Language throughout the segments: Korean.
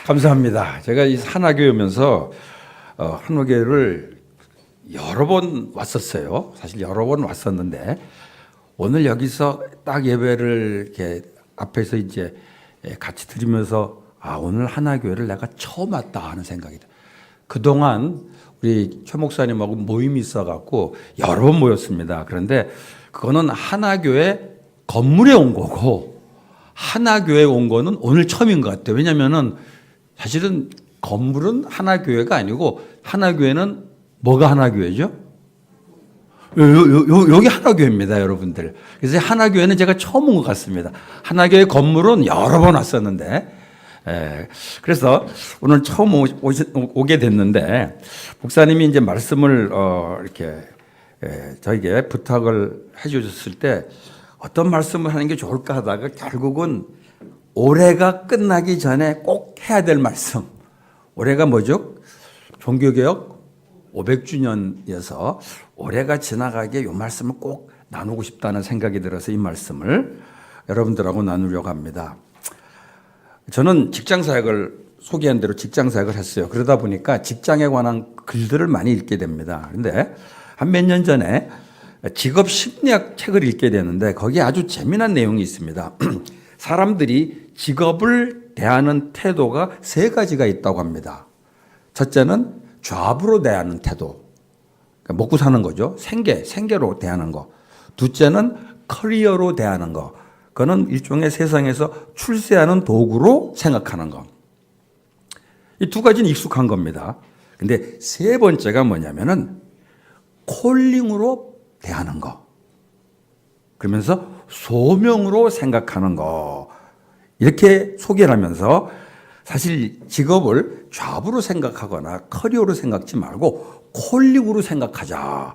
감사합니다. 제가 이 한화교회 오면서 한화교회를 여러 번 왔었어요. 사실 여러 번 왔었는데 오늘 여기서 딱 예배를 이렇게 앞에서 이제 같이 드리면서 오늘 한화교회를 내가 처음 왔다 하는 생각이 들어요. 그동안 우리 최 목사님하고 모임이 있어갖고 여러 번 모였습니다. 그런데 그거는 한화교회 건물에 온 거고 한화교회에 온 거는 오늘 처음인 것 같아요. 왜냐면은 사실은 건물은 한화교회가 아니고 한화교회는 뭐가 한화교회죠? 여기 한화교회입니다, 여러분들. 그래서 한화교회는 제가 처음 온 것 같습니다. 한화교회 건물은 여러 번 왔었는데, 그래서 오늘 처음 오게 됐는데, 목사님이 이제 말씀을, 이렇게, 저에게 부탁을 해 주셨을 때, 어떤 말씀을 하는 게 좋을까 하다가 결국은 올해가 끝나기 전에 꼭 해야 될 말씀. 올해가 뭐죠? 종교개혁 500주년이어서 올해가 지나가게 이 말씀을 꼭 나누고 싶다는 생각이 들어서 이 말씀을 여러분들하고 나누려고 합니다. 저는 직장사역을 소개한 대로 직장사역을 했어요. 그러다 보니까 직장에 관한 글들을 많이 읽게 됩니다. 그런데 한 몇 년 전에 직업 심리학 책을 읽게 되는데 거기에 아주 재미난 내용이 있습니다. 사람들이 직업을 대하는 태도가 세 가지가 있다고 합니다. 첫째는 잡으로 대하는 태도. 그러니까 먹고 사는 거죠. 생계로 대하는 거. 둘째는 커리어로 대하는 거. 그거는 일종의 세상에서 출세하는 도구로 생각하는 거. 이 두 가지는 익숙한 겁니다. 근데 세 번째가 뭐냐면은 콜링으로 대하는 거. 그러면서 소명으로 생각하는 거. 이렇게 소개를 하면서 사실 직업을 잡으로 생각하거나 커리어로 생각지 말고 콜링으로 생각하자.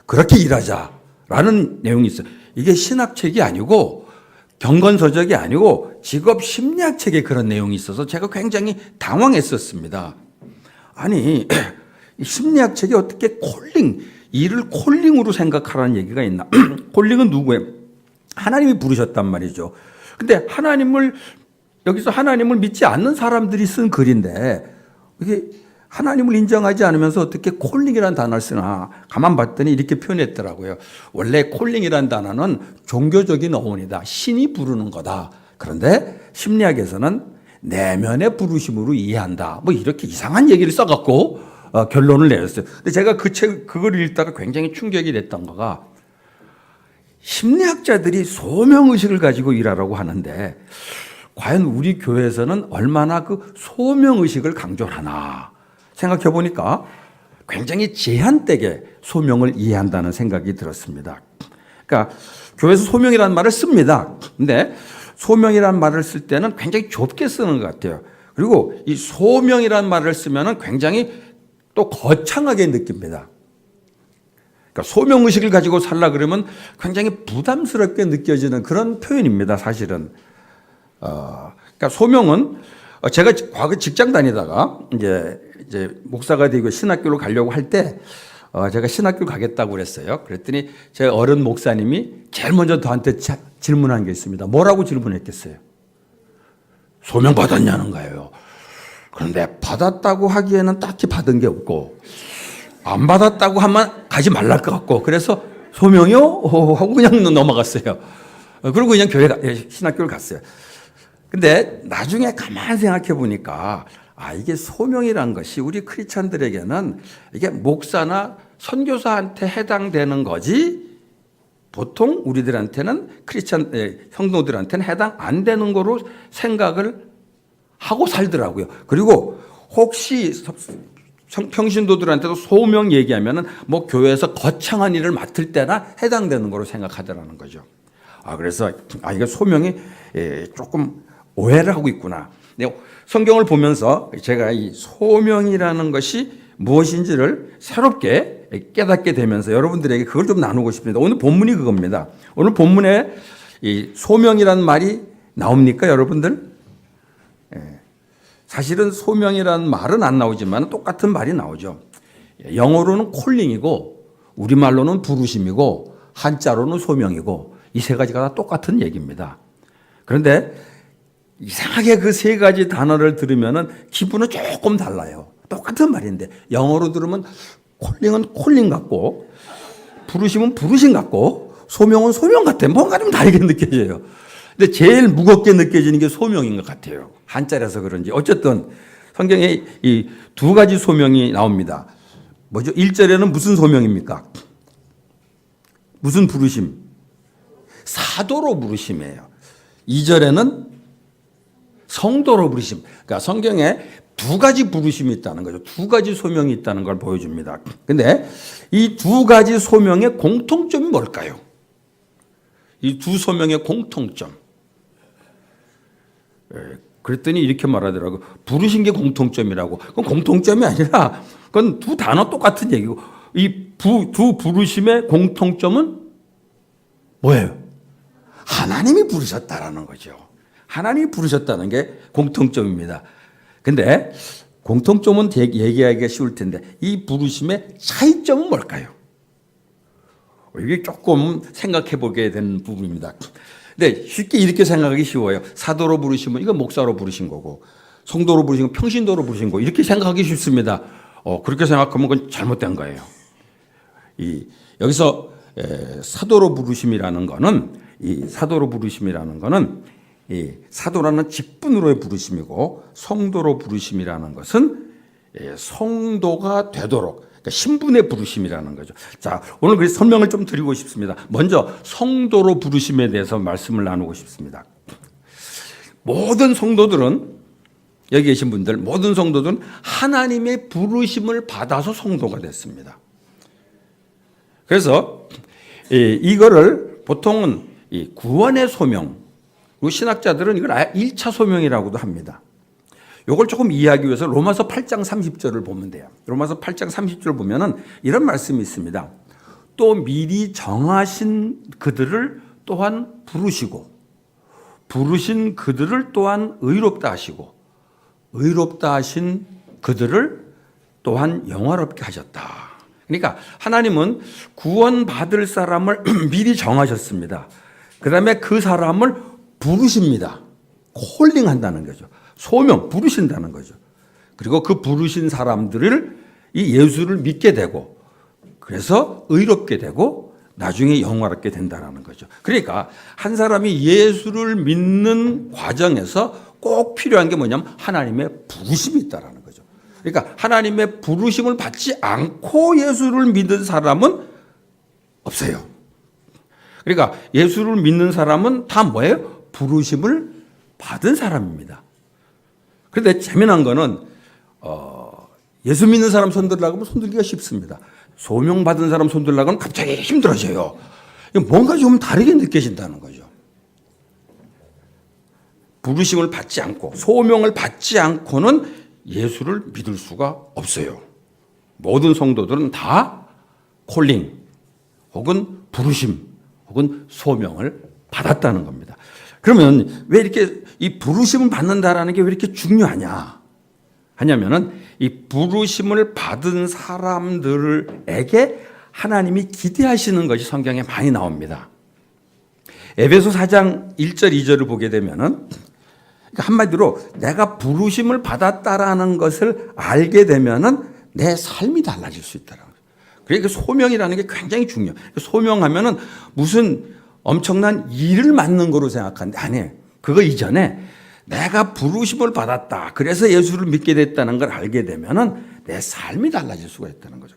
그렇게 일하자라는 내용이 있어요. 이게 신학책이 아니고 경건서적이 아니고 직업 심리학책에 그런 내용이 있어서 제가 굉장히 당황했었습니다. 아니 심리학책이 어떻게 일을 콜링으로 생각하라는 얘기가 있나? 콜링은 누구예요? 하나님이 부르셨단 말이죠. 근데 여기서 하나님을 믿지 않는 사람들이 쓴 글인데 이게 하나님을 인정하지 않으면서 어떻게 콜링이라는 단어를 쓰나 가만 봤더니 이렇게 표현했더라고요. 원래 콜링이라는 단어는 종교적인 어원이다. 신이 부르는 거다. 그런데 심리학에서는 내면의 부르심으로 이해한다. 뭐 이렇게 이상한 얘기를 써갖고 결론을 내렸어요. 근데 제가 그걸 읽다가 굉장히 충격이 됐던 거가 심리학자들이 소명의식을 가지고 일하라고 하는데 과연 우리 교회에서는 얼마나 그 소명의식을 강조하나 생각해 보니까 굉장히 제한되게 소명을 이해한다는 생각이 들었습니다. 그러니까 교회에서 소명이라는 말을 씁니다. 근데 소명이라는 말을 쓸 때는 굉장히 좁게 쓰는 것 같아요. 그리고 이 소명이라는 말을 쓰면은 굉장히 또 거창하게 느낍니다. 그러니까 소명의식을 가지고 살라 그러면 굉장히 부담스럽게 느껴지는 그런 표현입니다, 사실은. 그러니까 소명은 제가 과거 직장 다니다가 이제 목사가 되고 신학교로 가려고 할 때 제가 신학교 가겠다고 그랬어요. 그랬더니 제 어른 목사님이 제일 먼저 저한테 질문한 게 있습니다. 뭐라고 질문했겠어요? 소명 받았냐는 거예요. 그런데 받았다고 하기에는 딱히 받은 게 없고 안 받았다고 하면 가지 말랄 것 같고 그래서 소명이요? 하고 그냥 넘어갔어요. 그리고 그냥 신학교를 갔어요. 근데 나중에 가만히 생각해 보니까 이게 소명이란 것이 우리 크리스찬들에게는 이게 목사나 선교사한테 해당되는 거지 보통 우리들한테는 성도들한테는 해당 안 되는 거로 생각을 하고 살더라고요. 그리고 혹시 평신도들한테도 소명 얘기하면은 뭐 교회에서 거창한 일을 맡을 때나 해당되는 거로 생각하더라는 거죠. 그래서 이게 소명이 조금 오해를 하고 있구나. 성경을 보면서 제가 이 소명이라는 것이 무엇인지를 새롭게 깨닫게 되면서 여러분들에게 그걸 좀 나누고 싶습니다. 오늘 본문이 그겁니다. 오늘 본문에 이 소명이라는 말이 나옵니까, 여러분들? 사실은 소명이라는 말은 안 나오지만 똑같은 말이 나오죠. 영어로는 콜링이고 우리말로는 부르심이고 한자로는 소명이고 이 세 가지가 다 똑같은 얘기입니다. 그런데 이상하게 그 세 가지 단어를 들으면은 기분은 조금 달라요. 똑같은 말인데 영어로 들으면 콜링은 콜링 같고 부르심은 부르심 같고 소명은 소명 같아. 뭔가 좀 다르게 느껴져요. 근데 제일 무겁게 느껴지는 게 소명인 것 같아요. 한자라서 그런지. 어쨌든 성경에 이 두 가지 소명이 나옵니다. 뭐죠? 1절에는 무슨 소명입니까? 무슨 부르심? 사도로 부르심이에요. 2절에는 성도로 부르심. 그러니까 성경에 두 가지 부르심이 있다는 거죠. 두 가지 소명이 있다는 걸 보여줍니다. 근데 이 두 가지 소명의 공통점이 뭘까요? 이 두 소명의 공통점. 그랬더니 이렇게 말하더라고요. 부르신 게 공통점이라고. 그건 공통점이 아니라 그건 두 단어 똑같은 얘기고 이 두 부르심의 공통점은 뭐예요? 하나님이 부르셨다라는 거죠. 하나님이 부르셨다는 게 공통점입니다. 근데 공통점은 얘기하기가 쉬울 텐데 이 부르심의 차이점은 뭘까요? 이게 조금 생각해 보게 되는 부분입니다. 근데 쉽게 이렇게 생각하기 쉬워요. 사도로 부르시면 이건 목사로 부르신 거고 성도로 부르신 건 평신도로 부르신 거고 이렇게 생각하기 쉽습니다. 그렇게 생각하면 그건 잘못된 거예요. 여기서 사도로 부르심이라는 거는 이 사도라는 직분으로의 부르심이고 성도로 부르심이라는 것은 성도가 되도록 그러니까 신분의 부르심이라는 거죠. 자, 오늘 그래서 설명을 좀 드리고 싶습니다. 먼저 성도로 부르심에 대해서 말씀을 나누고 싶습니다. 모든 성도들은 여기 계신 분들 모든 성도들은 하나님의 부르심을 받아서 성도가 됐습니다. 그래서 이거를 보통은 구원의 소명, 그리고 신학자들은 이걸 1차 소명이라고도 합니다. 이걸 조금 이해하기 위해서 로마서 8장 30절을 보면 돼요. 로마서 8장 30절 보면은 이런 말씀이 있습니다. 또 미리 정하신 그들을 또한 부르시고 부르신 그들을 또한 의롭다 하시고 의롭다 하신 그들을 또한 영화롭게 하셨다. 그러니까 하나님은 구원받을 사람을 미리 정하셨습니다. 그 다음에 그 사람을 부르십니다. 콜링한다는 거죠. 소명, 부르신다는 거죠. 그리고 그 부르신 사람들을 이 예수를 믿게 되고 그래서 의롭게 되고 나중에 영화롭게 된다는 거죠. 그러니까 한 사람이 예수를 믿는 과정에서 꼭 필요한 게 뭐냐면 하나님의 부르심이 있다는 거죠. 그러니까 하나님의 부르심을 받지 않고 예수를 믿는 사람은 없어요. 그러니까 예수를 믿는 사람은 다 뭐예요? 부르심을 받은 사람입니다. 그런데 재미난 거는 예수 믿는 사람 손들라고 하면 손들기가 쉽습니다. 소명 받은 사람 손들라고 하면 갑자기 힘들어져요. 뭔가 좀 다르게 느껴진다는 거죠. 부르심을 받지 않고 소명을 받지 않고는 예수를 믿을 수가 없어요. 모든 성도들은 다 콜링 혹은 부르심 혹은 소명을 받았다는 겁니다. 그러면 왜 이렇게 이 부르심을 받는다라는 게 왜 이렇게 중요하냐 하냐면은 이 부르심을 받은 사람들에게 하나님이 기대하시는 것이 성경에 많이 나옵니다. 에베소 4장 1절 2절을 보게 되면은 한마디로 내가 부르심을 받았다라는 것을 알게 되면은 내 삶이 달라질 수 있다라는 거예요. 그러니까 소명이라는 게 굉장히 중요해요. 소명하면은 무슨 엄청난 일을 맡는 거로 생각하는데 아니에요. 그거 이전에 내가 부르심을 받았다. 그래서 예수를 믿게 됐다는 걸 알게 되면은 내 삶이 달라질 수가 있다는 거죠.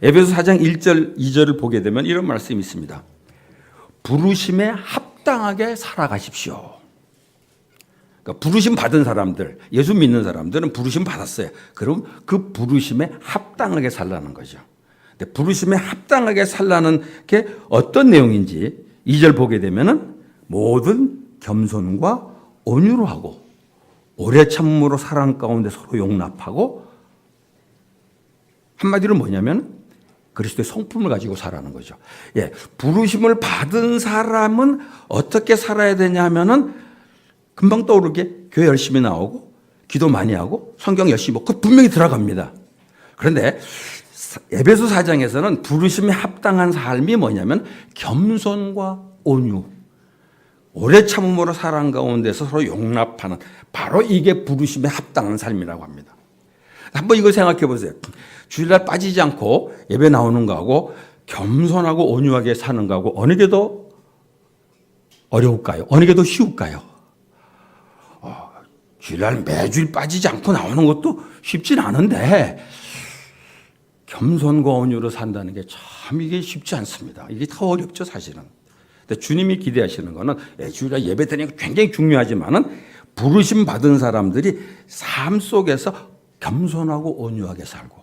에베소 4장 1절 2절을 보게 되면 이런 말씀이 있습니다. 부르심에 합당하게 살아가십시오. 그러니까 부르심 받은 사람들, 예수 믿는 사람들은 부르심 받았어요. 그럼 그 부르심에 합당하게 살라는 거죠. 근데 부르심에 합당하게 살라는 게 어떤 내용인지 2절 보게 되면은 모든 겸손과 온유로 하고 오래 참음으로 사랑 가운데 서로 용납하고 한마디로 뭐냐면 그리스도의 성품을 가지고 살아가는 거죠. 부르심을 받은 사람은 어떻게 살아야 되냐 하면은 금방 떠오르게 교회 열심히 나오고 기도 많이 하고 성경 열심히 읽고 분명히 들어갑니다. 그런데 에베소 4장에서는 부르심에 합당한 삶이 뭐냐면 겸손과 온유. 오래 참음으로 사랑 가운데서 서로 용납하는, 바로 이게 부르심에 합당한 삶이라고 합니다. 한번 이거 생각해 보세요. 주일날 빠지지 않고 예배 나오는 거하고 겸손하고 온유하게 사는 거하고 어느 게 더 어려울까요? 어느 게 더 쉬울까요? 주일날 매주일 빠지지 않고 나오는 것도 쉽진 않은데 겸손과 온유로 산다는 게 참 이게 쉽지 않습니다. 이게 더 어렵죠, 사실은. 근데 주님이 기대하시는 거는 주일날 예배 드리는 게 굉장히 중요하지만은 부르심 받은 사람들이 삶 속에서 겸손하고 온유하게 살고,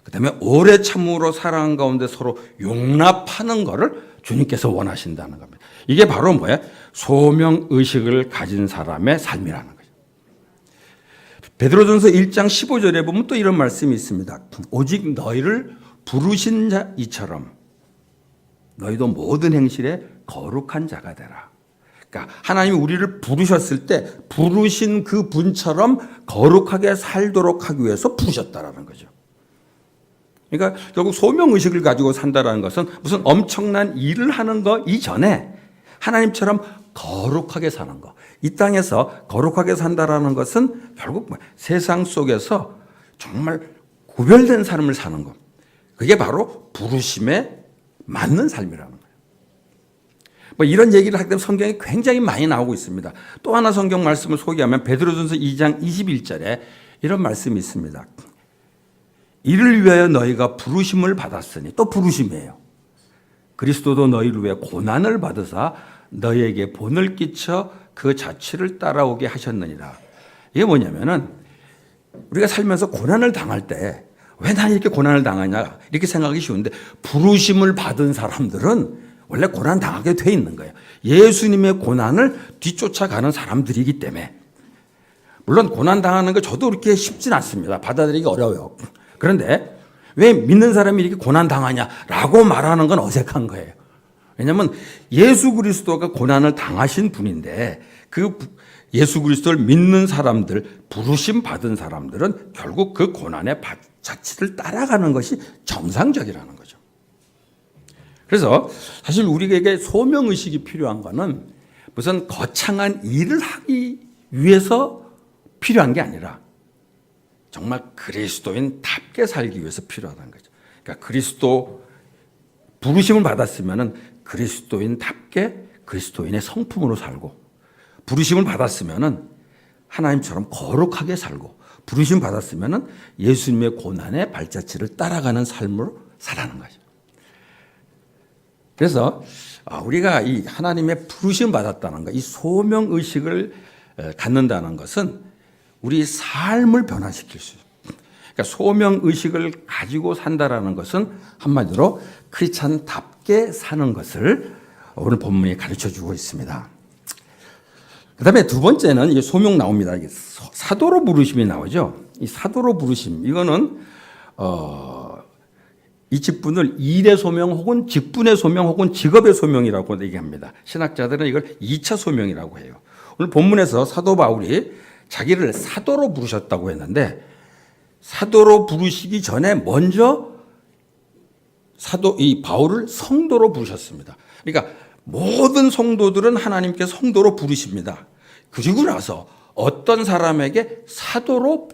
그다음에 오래 참음으로 사랑 가운데 서로 용납하는 것을 주님께서 원하신다는 겁니다. 이게 바로 뭐야? 소명 의식을 가진 사람의 삶이라는 거죠. 베드로전서 1장 15절에 보면 또 이런 말씀이 있습니다. 오직 너희를 부르신 자 이처럼 너희도 모든 행실에 거룩한 자가 되라. 그러니까 하나님이 우리를 부르셨을 때 부르신 그 분처럼 거룩하게 살도록 하기 위해서 부르셨다라는 거죠. 그러니까 결국 소명의식을 가지고 산다는 것은 무슨 엄청난 일을 하는 거 이전에 하나님처럼 거룩하게 사는 거. 이 땅에서 거룩하게 산다라는 것은 결국 세상 속에서 정말 구별된 삶을 사는 것. 그게 바로 부르심에 맞는 삶이라는 거예요. 뭐 이런 얘기를 하기 때문에 성경에 굉장히 많이 나오고 있습니다. 또 하나 성경 말씀을 소개하면 베드로전서 2장 21절에 이런 말씀이 있습니다. 이를 위하여 너희가 부르심을 받았으니, 또 부르심이에요. 그리스도도 너희를 위해 고난을 받으사 너희에게 본을 끼쳐 그 자취를 따라오게 하셨느니라. 이게 뭐냐면은 우리가 살면서 고난을 당할 때 왜 난 이렇게 고난을 당하냐 이렇게 생각하기 쉬운데, 부르심을 받은 사람들은 원래 고난 당하게 돼 있는 거예요. 예수님의 고난을 뒤쫓아가는 사람들이기 때문에. 물론 고난 당하는 거 저도 그렇게 쉽진 않습니다. 받아들이기 어려워요. 그런데 왜 믿는 사람이 이렇게 고난 당하냐라고 말하는 건 어색한 거예요. 왜냐하면 예수 그리스도가 고난을 당하신 분인데 그 예수 그리스도를 믿는 사람들, 부르심 받은 사람들은 결국 그 고난의 자취를 따라가는 것이 정상적이라는 거죠. 그래서 사실 우리에게 소명의식이 필요한 거는 무슨 거창한 일을 하기 위해서 필요한 게 아니라 정말 그리스도인답게 살기 위해서 필요하다는 거죠. 그러니까 그리스도 부르심을 받았으면은 그리스도인답게 그리스도인의 성품으로 살고, 부르심을 받았으면은 하나님처럼 거룩하게 살고, 부르심 받았으면은 예수님의 고난의 발자취를 따라가는 삶으로 살아가는 거죠. 그래서 우리가 이 하나님의 부르심 받았다는 것, 이 소명 의식을 갖는다는 것은 우리 삶을 변화시킬 수 있어요. 그러니까 소명 의식을 가지고 산다라는 것은 한마디로 크리스찬답게 사는 것을 오늘 본문이 가르쳐 주고 있습니다. 그다음에 두 번째는 이게 소명 나옵니다. 이게 사도로 부르심이 나오죠. 이 사도로 부르심, 이거는 이 직분을 일의 소명 혹은 직분의 소명 혹은 직업의 소명이라고 얘기합니다. 신학자들은 이걸 2차 소명이라고 해요. 오늘 본문에서 사도 바울이 자기를 사도로 부르셨다고 했는데, 사도로 부르시기 전에 먼저 이 바울을 성도로 부르셨습니다. 그러니까 모든 성도들은 하나님께 성도로 부르십니다. 그리고 나서 어떤 사람에게 사도가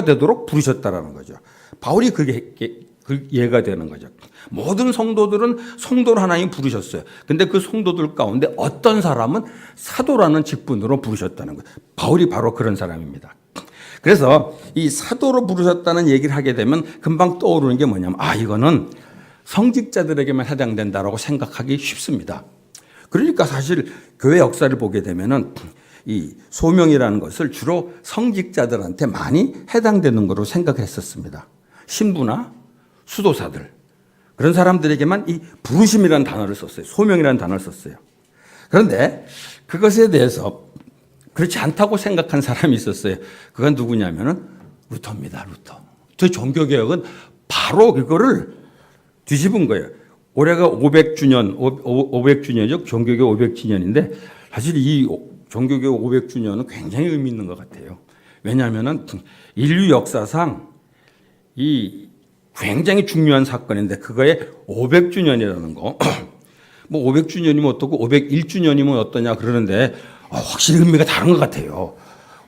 되도록 부르셨다라는 거죠. 바울이 그게 예가 되는 거죠. 모든 성도들은 성도로 하나님 부르셨어요. 근데 그 성도들 가운데 어떤 사람은 사도라는 직분으로 부르셨다는 거예요. 바울이 바로 그런 사람입니다. 그래서 이 사도로 부르셨다는 얘기를 하게 되면 금방 떠오르는 게 뭐냐면, 이거는 성직자들에게만 해당된다라고 생각하기 쉽습니다. 그러니까 사실 교회 역사를 보게 되면은 이 소명이라는 것을 주로 성직자들한테 많이 해당되는 거로 생각했었습니다. 신부나 수도사들, 그런 사람들에게만 이 부르심이라는 단어를 썼어요. 소명이라는 단어를 썼어요. 그런데 그것에 대해서 그렇지 않다고 생각한 사람이 있었어요. 그건 누구냐면은 루터입니다. 루터. 저희 종교개혁은 바로 그거를 뒤집은 거예요. 올해가 500주년, 500주년이죠. 종교개혁 500주년인데 사실 이 종교개혁 500주년은 굉장히 의미 있는 것 같아요. 왜냐하면은 인류 역사상 이 굉장히 중요한 사건인데 그거의 500주년이라는 거. 뭐 500주년이면 어떻고 501주년이면 어떠냐 그러는데 확실히 의미가 다른 것 같아요.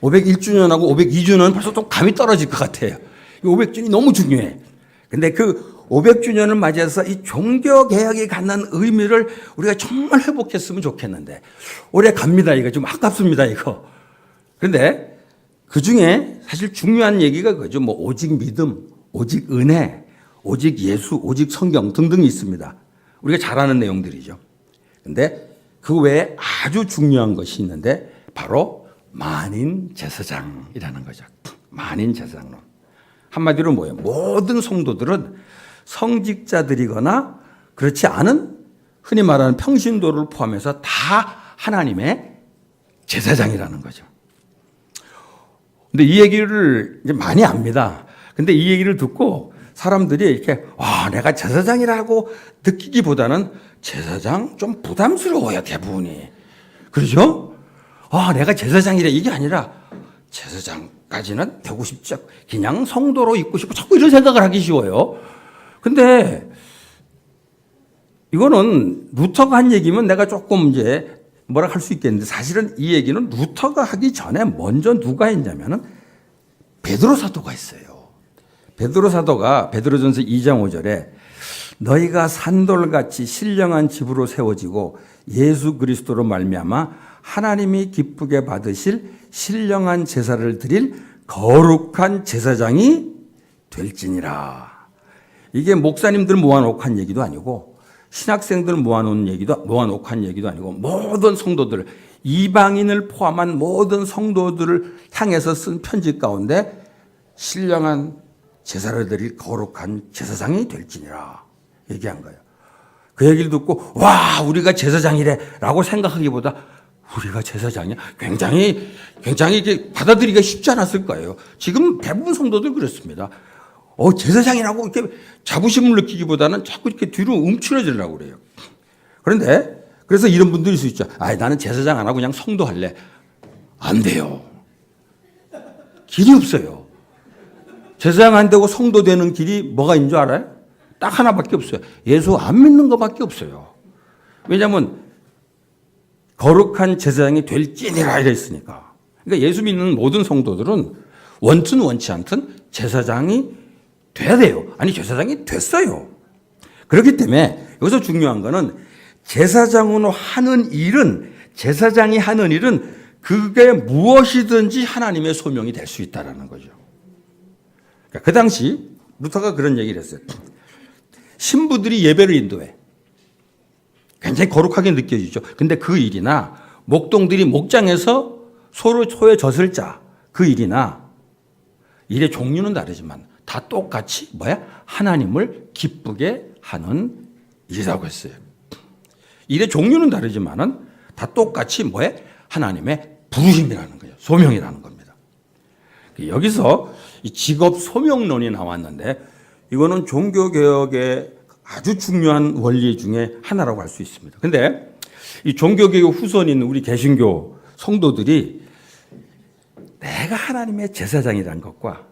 501주년하고 502주년은 벌써 좀 감이 떨어질 것 같아요. 500주년이 너무 중요해. 근데 그 500주년을 맞이해서 이 종교개혁이 갖는 의미를 우리가 정말 회복했으면 좋겠는데 오래 갑니다. 이거 좀 아깝습니다. 이거. 그런데 그 중에 사실 중요한 얘기가 그죠. 뭐 오직 믿음, 오직 은혜, 오직 예수, 오직 성경 등등이 있습니다. 우리가 잘 아는 내용들이죠. 근데 그 외에 아주 중요한 것이 있는데 바로 만인 제사장이라는 거죠. 만인 제사장론. 한마디로 뭐예요? 모든 성도들은 성직자들이거나 그렇지 않은 흔히 말하는 평신도를 포함해서 다 하나님의 제사장이라는 거죠. 근데 이 얘기를 이제 많이 압니다. 근데 이 얘기를 듣고 사람들이 이렇게 내가 제사장이라고 느끼기보다는 제사장 좀 부담스러워요, 대부분이. 그렇죠? 내가 제사장이래 이게 아니라 제사장까지는 되고 싶죠. 그냥 성도로 있고 싶고 자꾸 이런 생각을 하기 쉬워요. 근데 이거는 루터가 한 얘기면 내가 조금 이제 뭐라 할 수 있겠는데 사실은 이 얘기는 루터가 하기 전에 먼저 누가 했냐면은 베드로 사도가 했어요. 베드로 사도가 베드로전서 2장 5절에 너희가 산돌같이 신령한 집으로 세워지고 예수 그리스도로 말미암아 하나님이 기쁘게 받으실 신령한 제사를 드릴 거룩한 제사장이 될지니라. 이게 목사님들 모아놓고 한 얘기도 아니고 신학생들 모아놓고 한 얘기도 아니고 모든 성도들, 이방인을 포함한 모든 성도들을 향해서 쓴 편지 가운데 신령한 제사를 드릴 거룩한 제사장이 될지니라 얘기한 거예요. 그 얘기를 듣고 우리가 제사장이래 라고 생각하기보다 우리가 제사장이야? 굉장히 이게 받아들이기가 쉽지 않았을 거예요. 지금 대부분 성도들 그렇습니다. 제사장이라고 이렇게 자부심을 느끼기보다는 자꾸 이렇게 뒤로 움츠러지려고 그래요. 그런데 그래서 이런 분들이 있을 수 있죠. 나는 제사장 안 하고 그냥 성도 할래. 안 돼요. 길이 없어요. 제사장 안 되고 성도 되는 길이 뭐가 있는 줄 알아요? 딱 하나밖에 없어요. 예수 안 믿는 것밖에 없어요. 왜냐하면 거룩한 제사장이 될지니라 이랬으니까. 그러니까 예수 믿는 모든 성도들은 원튼 원치 않든 제사장이 돼야 돼요. 아니 제사장이 됐어요. 그렇기 때문에 여기서 중요한 거는 제사장이 하는 일은 그게 무엇이든지 하나님의 소명이 될 수 있다는 거죠. 그러니까 그 당시 루터가 그런 얘기를 했어요. 신부들이 예배를 인도해. 굉장히 거룩하게 느껴지죠. 근데 그 일이나 목동들이 목장에서 소에 젖을 짜 그 일이나 일의 종류는 다르지만 다 똑같이 하나님을 기쁘게 하는 일이라고 했어요. 일의 종류는 다르지만은 다 똑같이 하나님의 부르심이라는 거예요. 소명이라는 겁니다. 여기서 이 직업 소명론이 나왔는데 이거는 종교개혁의 아주 중요한 원리 중에 하나라고 할 수 있습니다. 근데 이 종교개혁 후손인 우리 개신교 성도들이 내가 하나님의 제사장이라는 것과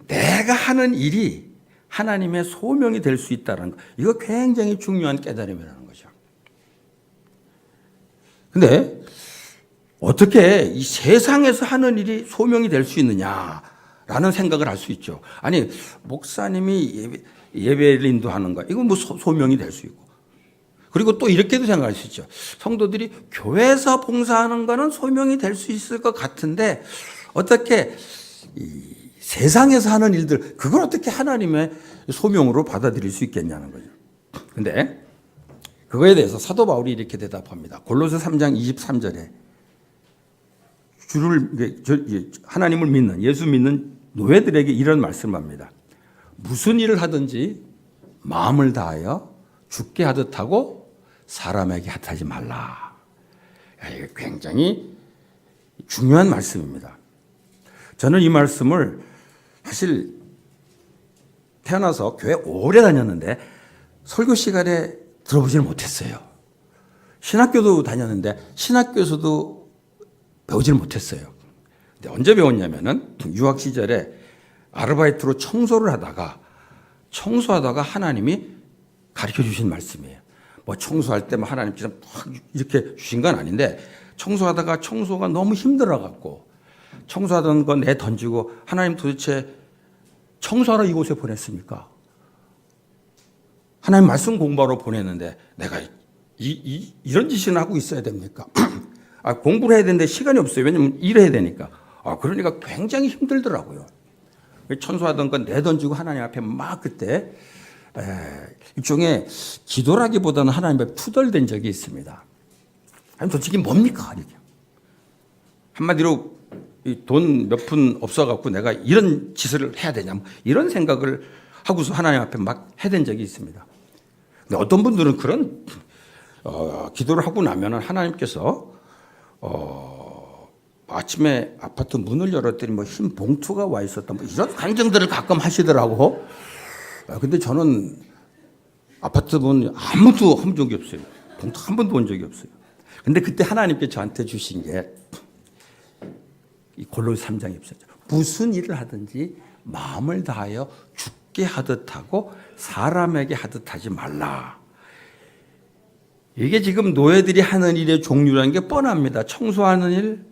내가 하는 일이 하나님의 소명이 될 수 있다는 것, 이거 굉장히 중요한 깨달음이라는 거죠. 근데 어떻게 이 세상에서 하는 일이 소명이 될 수 있느냐라는 생각을 할 수 있죠. 아니 목사님이 예배를 인도하는 거 이건 뭐 소명이 될 수 있고, 그리고 또 이렇게도 생각할 수 있죠. 성도들이 교회에서 봉사하는 거는 소명이 될 수 있을 것 같은데 어떻게 세상에서 하는 일들 그걸 어떻게 하나님의 소명으로 받아들일 수 있겠냐는 거죠. 근데 그거에 대해서 사도 바울이 이렇게 대답합니다. 골로새 3장 23절에 하나님을 믿는 예수 믿는 노예들에게 이런 말씀을 합니다. 무슨 일을 하든지 마음을 다하여 죽게 하듯 하고 사람에게 핫하지 말라. 이게 굉장히 중요한 말씀입니다. 저는 이 말씀을 사실 태어나서 교회 오래 다녔는데 설교 시간에 들어보지는 못했어요. 신학교도 다녔는데 신학교에서도 배우지를 못했어요. 근데 언제 배웠냐면은 유학 시절에 아르바이트로 청소하다가 하나님이 가르쳐 주신 말씀이에요. 뭐 청소할 때 뭐 하나님께서 막 이렇게 주신 건 아닌데 청소하다가 청소가 너무 힘들어 갖고 청소하던 거 내 던지고 하나님 도대체 청소하러 이곳에 보냈습니까? 하나님 말씀 공부하러 보냈는데 내가 이런 짓이나 하고 있어야 됩니까? 공부를 해야 되는데 시간이 없어요. 왜냐면 일해야 되니까. 그러니까 굉장히 힘들더라고요. 청소하던 건 내던지고 하나님 앞에 막 그때 일종의 기도라기보다는 하나님 앞에 투덜댄 적이 있습니다. 아니 도대체 뭡니까? 이게. 한마디로 돈 몇 푼 없어갖고 내가 이런 짓을 해야 되냐 이런 생각을 하고서 하나님 앞에 막 해댄 적이 있습니다. 근데 어떤 분들은 그런 기도를 하고 나면은 하나님께서 아침에 아파트 문을 열었더니 뭐 흰 봉투가 와 있었다 뭐 이런 간증들을 가끔 하시더라고. 근데 저는 아파트 문 아무도 한 적이 없어요. 봉투 한 번도 온 적이 없어요. 근데 그때 하나님께 저한테 주신 게 이 골로새 3장에 있었죠. 무슨 일을 하든지 마음을 다하여 죽게 하듯 하고 사람에게 하듯 하지 말라. 이게 지금 노예들이 하는 일의 종류라는 게 뻔합니다. 청소하는 일,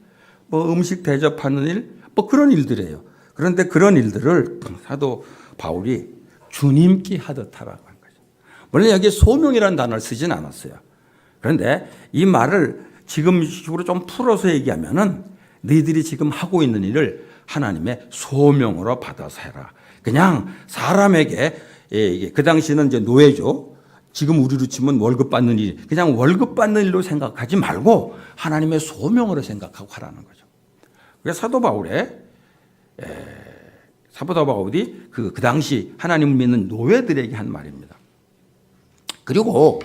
뭐 음식 대접하는 일, 뭐 그런 일들이에요. 그런데 그런 일들을 사도 바울이 주님께 하듯 하라고 한 거죠. 물론 여기에 소명이라는 단어를 쓰진 않았어요. 그런데 이 말을 지금 식으로 좀 풀어서 얘기하면은 너희들이 지금 하고 있는 일을 하나님의 소명으로 받아서 해라. 그냥 사람에게 그 당시는 이제 노예죠. 지금 우리로 치면 월급 받는 일, 그냥 월급 받는 일로 생각하지 말고 하나님의 소명으로 생각하고 하라는 거죠. 그래서 사도 바울이 그 당시 하나님을 믿는 노예들에게 한 말입니다. 그리고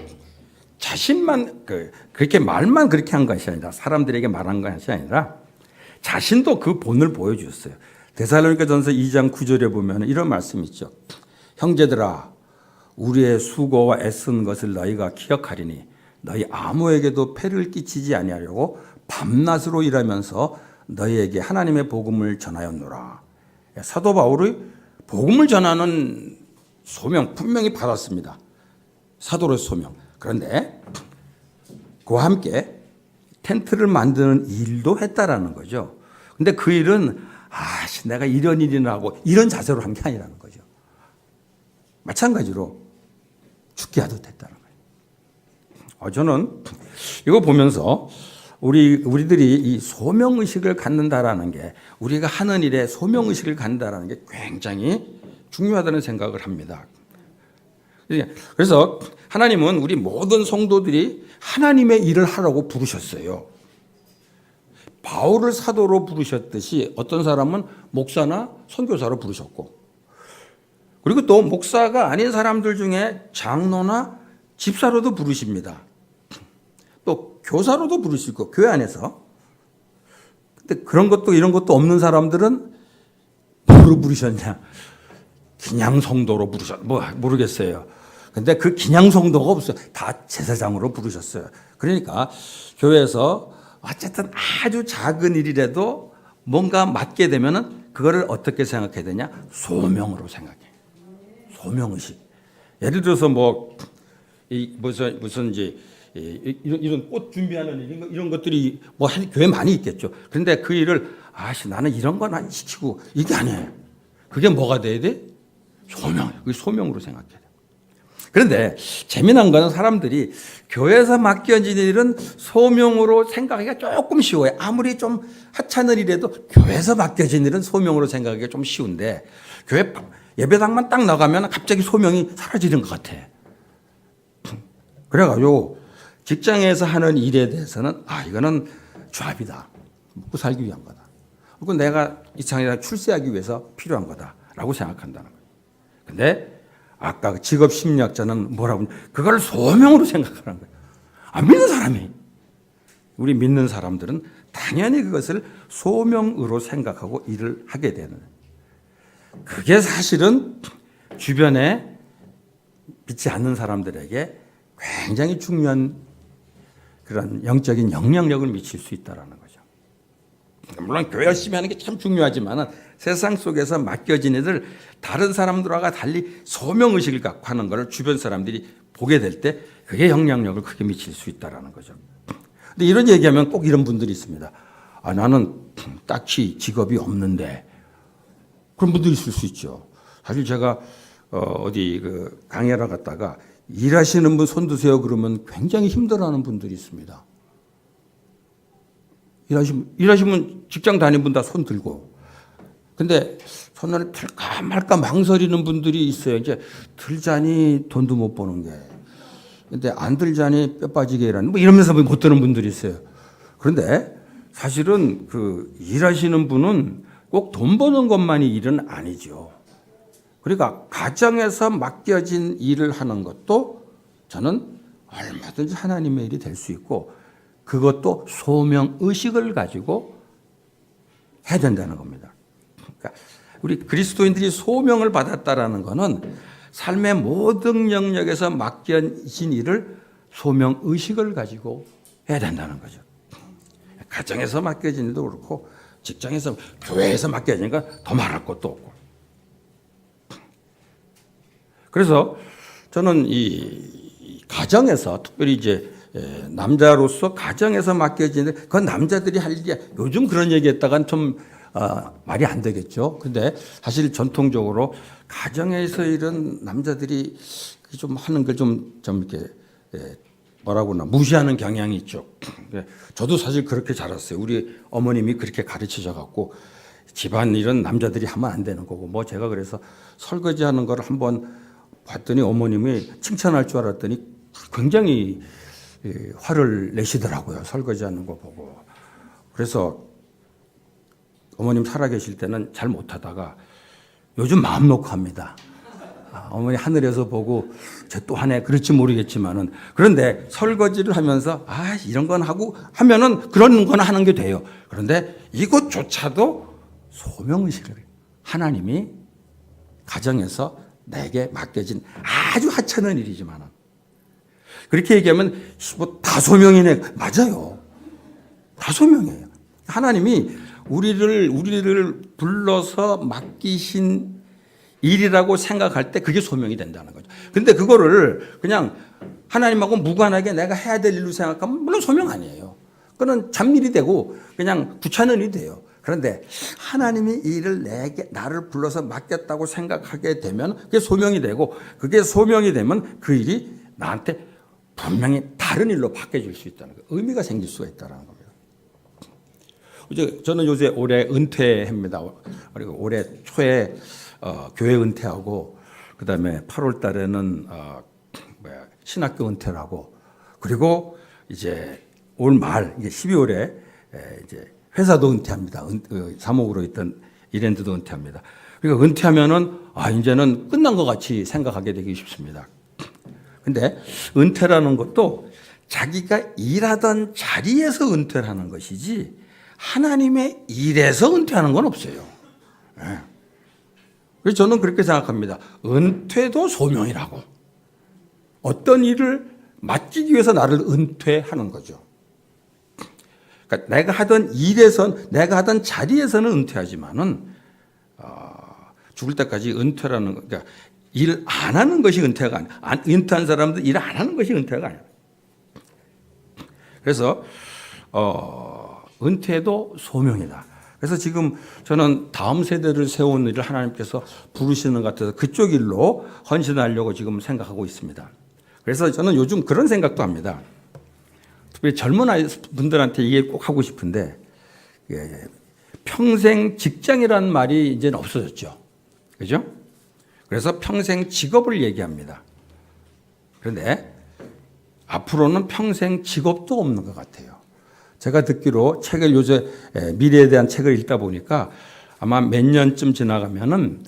자신만 그렇게 말만 그렇게 한 것이 아니라 사람들에게 말한 것이 아니라 자신도 그 본을 보여주었어요. 데살로니가전서 2장 9절에 보면 이런 말씀이 있죠. 형제들아 우리의 수고와 애쓴 것을 너희가 기억하리니 너희 아무에게도 폐를 끼치지 아니하려고 밤낮으로 일하면서 너희에게 하나님의 복음을 전하였노라. 사도 바울의 복음을 전하는 소명 분명히 받았습니다. 사도의 소명. 그런데 그와 함께 텐트를 만드는 일도 했다라는 거죠. 근데 그 일은 내가 이런 일이나 하고 이런 자세로 한 게 아니라는 거죠. 마찬가지로 죽게 하듯 했다는 거예요. 저는 이거 보면서 우리들이 이 소명의식을 갖는다라는 게 우리가 하는 일에 소명의식을 갖는다라는 게 굉장히 중요하다는 생각을 합니다. 그래서 하나님은 우리 모든 성도들이 하나님의 일을 하라고 부르셨어요. 바울을 사도로 부르셨듯이 어떤 사람은 목사나 선교사로 부르셨고 그리고 또 목사가 아닌 사람들 중에 장로나 집사로도 부르십니다. 또 교사로도 부르시고 교회 안에서. 근데 그런 것도 이런 것도 없는 사람들은 뭐로 부르셨냐? 그냥 성도로 모르겠어요. 근데 그 그냥 성도가 없어요. 다 제사장으로 부르셨어요. 그러니까 교회에서 어쨌든 아주 작은 일이라도 뭔가 맡게 되면은 그거를 어떻게 생각해야 되냐? 소명으로 생각해. 소명의식. 예를 들어서 무슨 이제 이런 꽃 준비하는 이런 것들이 뭐 교회 많이 있겠죠. 그런데 그 일을 나는 이런 건 안 시키고 이게 아니에요. 그게 뭐가 돼야 돼? 소명. 그 소명으로 생각해야 돼. 그런데 재미난 거는 사람들이 교회에서 맡겨진 일은 소명으로 생각하기가 조금 쉬워요. 아무리 좀 하찮은 일에도 교회에서 맡겨진 일은 소명으로 생각하기가 좀 쉬운데 교회 예배당만 딱 나가면 갑자기 소명이 사라지는 것 같아. 그래가지고 직장에서 하는 일에 대해서는 이거는 조합이다. 먹고 살기 위한 거다. 그리고 내가 이 세상에 출세하기 위해서 필요한 거다라고 생각한다는 거예요. 근데 아까 직업 심리학자는 뭐라고 그걸 소명으로 생각하는 거예요. 안 믿는 사람이. 우리 믿는 사람들은 당연히 그것을 소명으로 생각하고 일을 하게 되는. 그게 사실은 주변에 믿지 않는 사람들에게 굉장히 중요한 그런 영적인 영향력을 미칠 수 있다는 거죠. 물론 교회 열심히 하는 게 참 중요하지만 세상 속에서 맡겨진 애들 다른 사람들과 달리 소명의식을 갖고 하는 것을 주변 사람들이 보게 될 때 그게 영향력을 크게 미칠 수 있다라는 거죠. 근데 이런 얘기하면 꼭 이런 분들이 있습니다. 아, 나는 딱히 직업이 없는데. 그런 분들이 있을 수 있죠. 사실 제가 어디 그 강의하러 갔다가 일하시는 분 손 드세요 그러면 굉장히 힘들어하는 분들이 있습니다. 일하시면 직장 다니는 분 다 손 들고. 근데 손을 들까 말까 망설이는 분들이 있어요. 이제 들자니 돈도 못 버는 게. 근데 안 들자니 뼈 빠지게 일하는 뭐 이러면서 못 드는 분들이 있어요. 그런데 사실은 그 일하시는 분은 꼭 돈 버는 것만이 일은 아니죠. 그러니까 가정에서 맡겨진 일을 하는 것도 저는 얼마든지 하나님의 일이 될 수 있고 그것도 소명 의식을 가지고 해야 된다는 겁니다. 그러니까 우리 그리스도인들이 소명을 받았다라는 것은 삶의 모든 영역에서 맡겨진 일을 소명 의식을 가지고 해야 된다는 거죠. 가정에서 맡겨진 일도 그렇고 직장에서 교회에서 맡겨지니까 더 말할 것도 없고. 그래서 저는 이 가정에서 특별히 이제 남자로서 가정에서 맡겨지는 그건 남자들이 할 일이야. 요즘 그런 얘기했다간 좀 말이 안 되겠죠. 근데 사실 전통적으로 가정에서 이런 남자들이 좀 하는 걸 좀 이렇게 뭐라고나 무시하는 경향이 있죠. 저도 사실 그렇게 자랐어요. 우리 어머님이 그렇게 가르치셔 갖고 집안 일은 남자들이 하면 안 되는 거고 뭐 제가 그래서 설거지하는 걸 한번 봤더니 어머님이 칭찬할 줄 알았더니 굉장히 화를 내시더라고요. 설거지하는 거 보고. 그래서 어머님 살아계실 때는 잘 못하다가 요즘 마음 놓고 합니다. 어머니 하늘에서 보고 저 또 하네 그럴지 모르겠지만은 그런데 설거지를 하면서 이런 건 하고 하면은 그런 건 하는 게 돼요. 그런데 이것조차도 소명의식을 하나님이 가정에서 내게 맡겨진 아주 하찮은 일이지만은 그렇게 얘기하면 뭐 다 소명이네. 맞아요. 다 소명이에요. 하나님이 우리를 불러서 맡기신 일이라고 생각할 때 그게 소명이 된다는 거죠. 근데 그거를 그냥 하나님하고 무관하게 내가 해야 될 일로 생각하면 물론 소명 아니에요. 그건 잡일이 되고 그냥 귀찮은 일이 돼요. 그런데 하나님이 이 일을 나를 불러서 맡겼다고 생각하게 되면 그게 소명이 되고 그게 소명이 되면 그 일이 나한테 분명히 다른 일로 바뀌어질 수 있다는 거예요. 의미가 생길 수가 있다는 겁니다. 저는 요새 올해 은퇴합니다. 그리고 올해 초에 교회 은퇴하고 그다음에 8월 달에는 신학교 은퇴를 하고 그리고 이제 올 말 이제 12월에 이제 회사도 은퇴합니다. 사목으로 있던 이랜드도 은퇴합니다. 그러니까 은퇴하면은 이제는 끝난 것 같이 생각하게 되기 쉽습니다. 근데 은퇴라는 것도 자기가 일하던 자리에서 은퇴를 하는 것이지 하나님의 일에서 은퇴하는 건 없어요. 네. 그래서 저는 그렇게 생각합니다. 은퇴도 소명이라고. 어떤 일을 맡기기 위해서 나를 은퇴하는 거죠. 그러니까 내가 하던 내가 하던 자리에서는 은퇴하지만은 죽을 때까지 은퇴라는 거, 그러니까 일 안 하는 것이 은퇴가 아니야. 은퇴한 사람들 일 안 하는 것이 은퇴가 아니야. 그래서 은퇴도 소명이다. 그래서 지금 저는 다음 세대를 세우는 일을 하나님께서 부르시는 것 같아서 그쪽 일로 헌신하려고 지금 생각하고 있습니다. 그래서 저는 요즘 그런 생각도 합니다. 특별히 젊은 분들한테 이해 꼭 하고 싶은데 평생 직장이라는 말이 이제는 없어졌죠. 그죠? 그래서 평생 직업을 얘기합니다. 그런데 앞으로는 평생 직업도 없는 것 같아요. 제가 듣기로 책을 요새 미래에 대한 책을 읽다 보니까 아마 몇 년쯤 지나가면은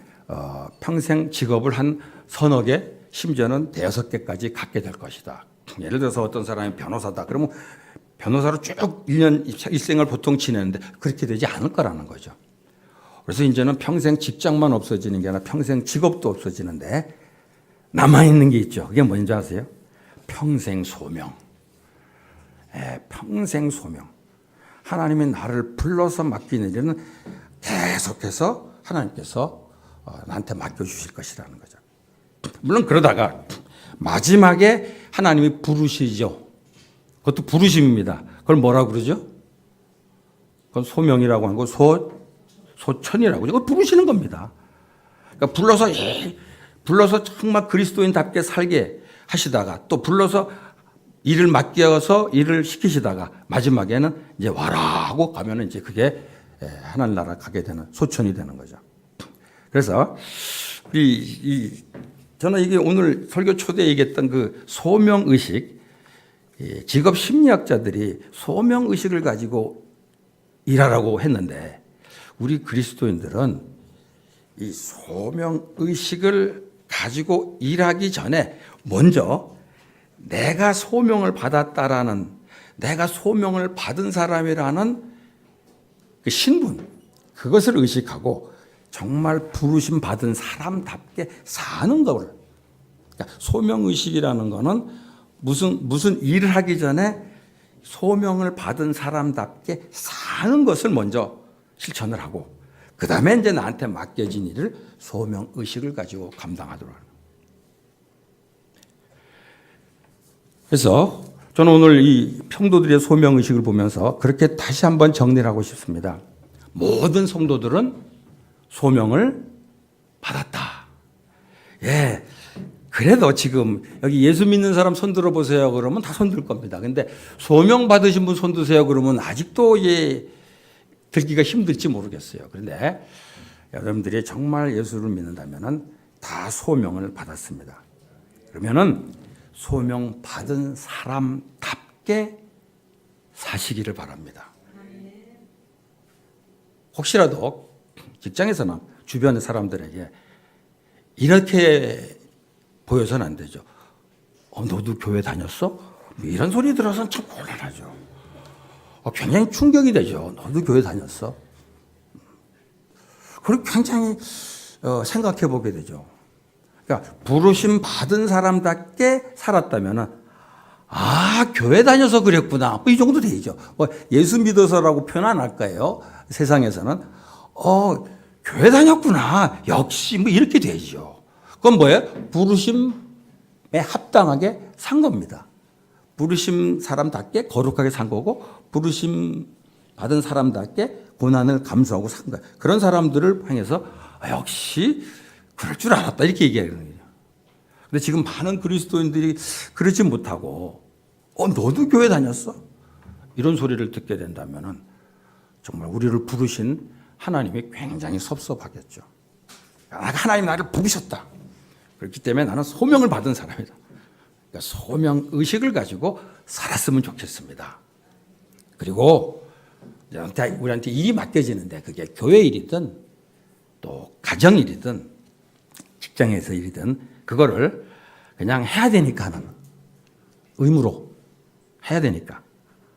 평생 직업을 한 서너 개, 심지어는 대여섯 개까지 갖게 될 것이다. 예를 들어서 어떤 사람이 변호사다. 그러면 변호사로 쭉 1년 일생을 보통 지내는데 그렇게 되지 않을 거라는 거죠. 그래서 이제는 평생 직장만 없어지는 게 아니라 평생 직업도 없어지는데 남아있는 게 있죠. 그게 뭔지 아세요? 평생 소명. 평생 소명. 하나님이 나를 불러서 맡기는 일은 계속해서 하나님께서 나한테 맡겨주실 것이라는 거죠. 물론 그러다가 마지막에 하나님이 부르시죠. 그것도 부르심입니다. 그걸 뭐라고 그러죠? 그건 소명이라고 하는 거, 소천이라고 그러죠. 그걸 부르시는 겁니다. 그러니까 불러서 정말 그리스도인답게 살게 하시다가 또 불러서 일을 맡겨서 일을 시키시다가 마지막에는 이제 와라 하고 가면은 이제 그게 하나님 나라 가게 되는 소천이 되는 거죠. 그래서 저는 이게 오늘 설교 초대에 얘기했던 그 소명의식, 직업 심리학자들이 소명의식을 가지고 일하라고 했는데 우리 그리스도인들은 이 소명의식을 가지고 일하기 전에 먼저 내가 소명을 받았다라는, 내가 소명을 받은 사람이라는 그 신분, 그것을 의식하고 정말 부르심 받은 사람답게 사는 걸. 그러니까 소명의식이라는 거는 무슨 일을 하기 전에 소명을 받은 사람답게 사는 것을 먼저 실천을 하고 그 다음에 이제 나한테 맡겨진 일을 소명의식을 가지고 감당하도록 하는. 그래서 저는 오늘 이 평도들의 소명의식을 보면서 그렇게 다시 한번 정리를 하고 싶습니다. 모든 성도들은 소명을 받았다. 예. 그래도 지금 여기 예수 믿는 사람 손 들어보세요 그러면 다 손 들 겁니다. 근데 소명 받으신 분 손 드세요 그러면 아직도 들기가 힘들지 모르겠어요. 그런데 여러분들이 정말 예수를 믿는다면은 다 소명을 받았습니다. 그러면은 소명 받은 사람답게 사시기를 바랍니다. 혹시라도 직장에서나 주변의 사람들에게 이렇게 보여서는 안 되죠. 너도 교회 다녔어? 이런 소리 들어서는 참 곤란하죠. 굉장히 충격이 되죠. 너도 교회 다녔어? 그리고 굉장히 생각해 보게 되죠. 그러니까 부르심 받은 사람답게 살았다면은 교회 다녀서 그랬구나. 이 정도 되죠. 예수 믿어서라고 표현 안 할까요? 세상에서는 교회 다녔구나. 역시 이렇게 되죠. 그건 뭐예요? 부르심에 합당하게 산 겁니다. 부르심 사람답게 거룩하게 산 거고 부르심 받은 사람답게 고난을 감수하고 산 거예요. 그런 사람들을 향해서 역시 그럴 줄 알았다 이렇게 얘기하는 거예요. 근데 지금 많은 그리스도인들이 그러지 못하고 너도 교회 다녔어? 이런 소리를 듣게 된다면은 정말 우리를 부르신 하나님이 굉장히 섭섭하겠죠. 하나님 나를 부르셨다. 그렇기 때문에 나는 소명을 받은 사람이다. 그러니까 소명 의식을 가지고 살았으면 좋겠습니다. 그리고 우리한테 일이 맡겨지는데 그게 교회 일이든 또 가정 일이든 직장에서 일이든 그거를 그냥 해야 되니까 하는 의무로 해야 되니까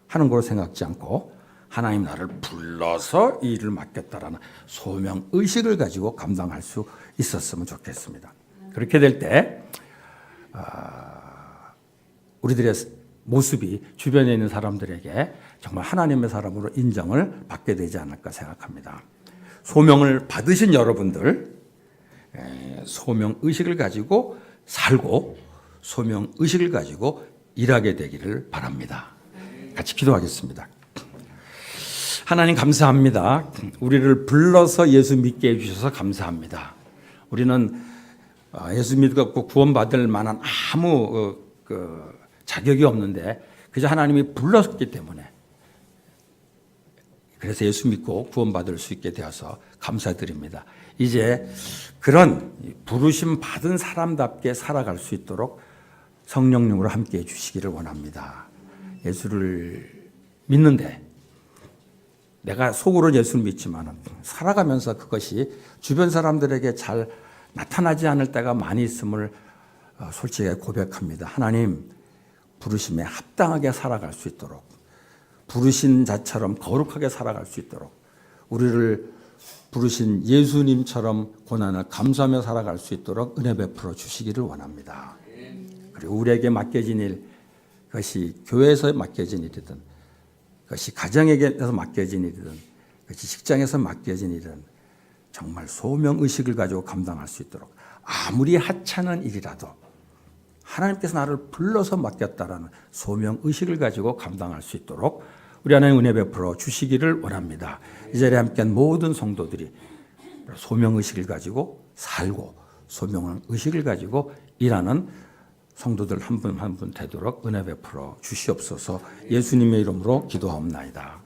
하는 걸로 생각지 않고 하나님 나를 불러서 이 일을 맡겼다라는 소명 의식을 가지고 감당할 수 있었으면 좋겠습니다. 그렇게 될 때 우리들의 모습이 주변에 있는 사람들에게 정말 하나님의 사람으로 인정을 받게 되지 않을까 생각합니다. 소명을 받으신 여러분들 소명 의식을 가지고 살고 소명 의식을 가지고 일하게 되기를 바랍니다. 같이 기도하겠습니다. 하나님 감사합니다. 우리를 불러서 예수 믿게 해주셔서 감사합니다. 우리는 예수 믿고 구원받을 만한 아무 자격이 없는데 그저 하나님이 불렀기 때문에 그래서 예수 믿고 구원받을 수 있게 되어서 감사드립니다. 이제 그런 부르심 받은 사람답게 살아갈 수 있도록 성령님으로 함께 해 주시기를 원합니다. 예수를 믿는데 내가 속으로 예수를 믿지만 살아가면서 그것이 주변 사람들에게 잘 나타나지 않을 때가 많이 있음을 솔직히 고백합니다. 하나님 부르심에 합당하게 살아갈 수 있도록 부르신 자처럼 거룩하게 살아갈 수 있도록 우리를 부르신 예수님처럼 고난을 감수하며 살아갈 수 있도록 은혜 베풀어 주시기를 원합니다. 그리고 우리에게 맡겨진 일, 그것이 교회에서 맡겨진 일이든 그것이 가정에게서 맡겨진 일이든 그것이 직장에서 맡겨진 일이든 정말 소명의식을 가지고 감당할 수 있도록 아무리 하찮은 일이라도 하나님께서 나를 불러서 맡겼다라는 소명 의식을 가지고 감당할 수 있도록 우리 하나님 은혜 베풀어 주시기를 원합니다. 이 자리에 함께한 모든 성도들이 소명 의식을 가지고 살고 소명 의식을 가지고 일하는 성도들 한 분 한 분 되도록 은혜 베풀어 주시옵소서. 예수님의 이름으로 기도하옵나이다.